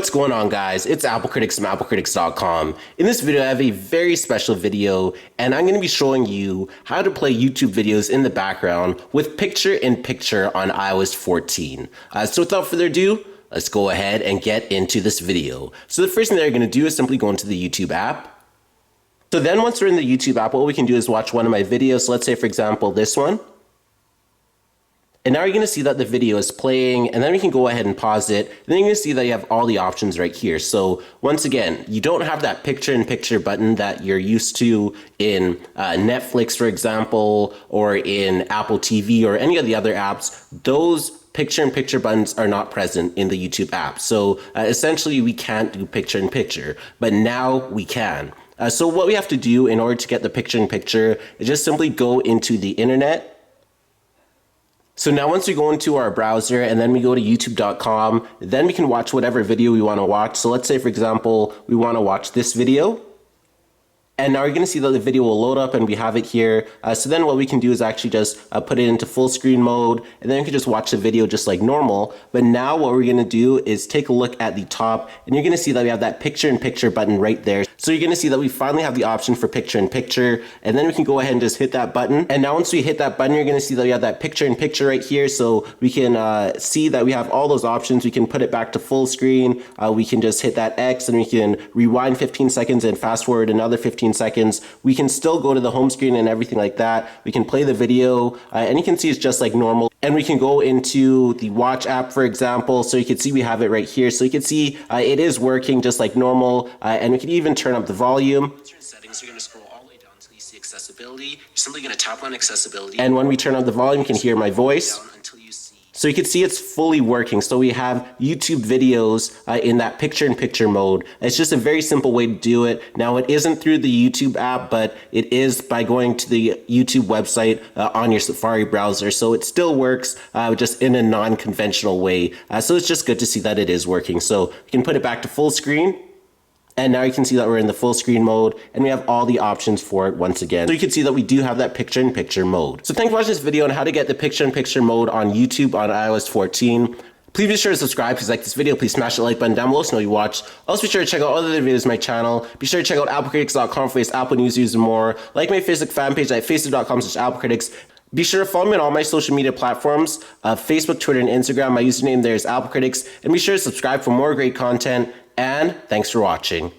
What's going on, guys? It's AppleCritics from AppleCritics.com. In this video, I have a very special video, and I'm going to be showing you how to play YouTube videos in the background with picture-in-picture on iOS 14. So without further ado, let's go ahead and get into this video. So the first thing that you're going to do is simply go into the YouTube app. So then once we're in the YouTube app, what we can do is watch one of my videos. So let's say, for example, this one. And now you're going to see that the video is playing, and then we can go ahead and pause it. And then you're going to see that you have all the options right here. So once again, you don't have that picture-in-picture button that you're used to in Netflix, for example, or in Apple TV or any of the other apps. Those picture-in-picture buttons are not present in the YouTube app. So essentially, we can't do picture-in-picture, but now we can. So what we have to do in order to get the picture-in-picture is just simply go into the internet. So now once we go into our browser and then we go to youtube.com, then we can watch whatever video we want to watch. So let's say, for example, we want to watch this video. And now you're going to see that the video will load up and we have it here. So then what we can do is actually just put it into full screen mode, and then you can just watch the video just like normal. But now what we're going to do is take a look at the top, and you're going to see that we have that picture-in-picture button right there. So you're going to see that we finally have the option for picture-in-picture, and then we can go ahead and just hit that button. And now once we hit that button, you're going to see that we have that picture-in-picture right here. So we can see that we have all those options. We can put it back to full screen. We can just hit that X, and we can rewind 15 seconds and fast forward another 15 seconds. We can still go to the home screen and everything like that. We can play the video, and you can see it's just like normal. And we can go into the watch app, for example. So you can see we have it right here. So you can see it is working just like normal, and we can even turn up the volume. Settings, you're going to scroll all the way down until you see accessibility. You're simply going to tap on accessibility. And when we turn up the volume, you can hear my voice. So you can see it's fully working. So we have YouTube videos in that picture-in-picture mode. It's just a very simple way to do it. Now, it isn't through the YouTube app, but it is by going to the YouTube website on your Safari browser. So it still works, just in a non-conventional way. So it's just good to see that it is working. So you can put it back to full screen. And now you can see that we're in the full screen mode, and we have all the options for it once again. So you can see that we do have that picture-in-picture mode. So thanks for watching this video on how to get the picture-in-picture mode on YouTube on iOS 14. Please be sure to subscribe. If you like this video, please smash the like button down below so you watch. Also be sure to check out other videos on my channel. Be sure to check out AppleCritics.com for Apple news, and more. Like my Facebook fan page at facebook.com/AppleCritics. Be sure to follow me on all my social media platforms, Facebook, Twitter, and Instagram. My username there is AppleCritics. And be sure to subscribe for more great content. And thanks for watching.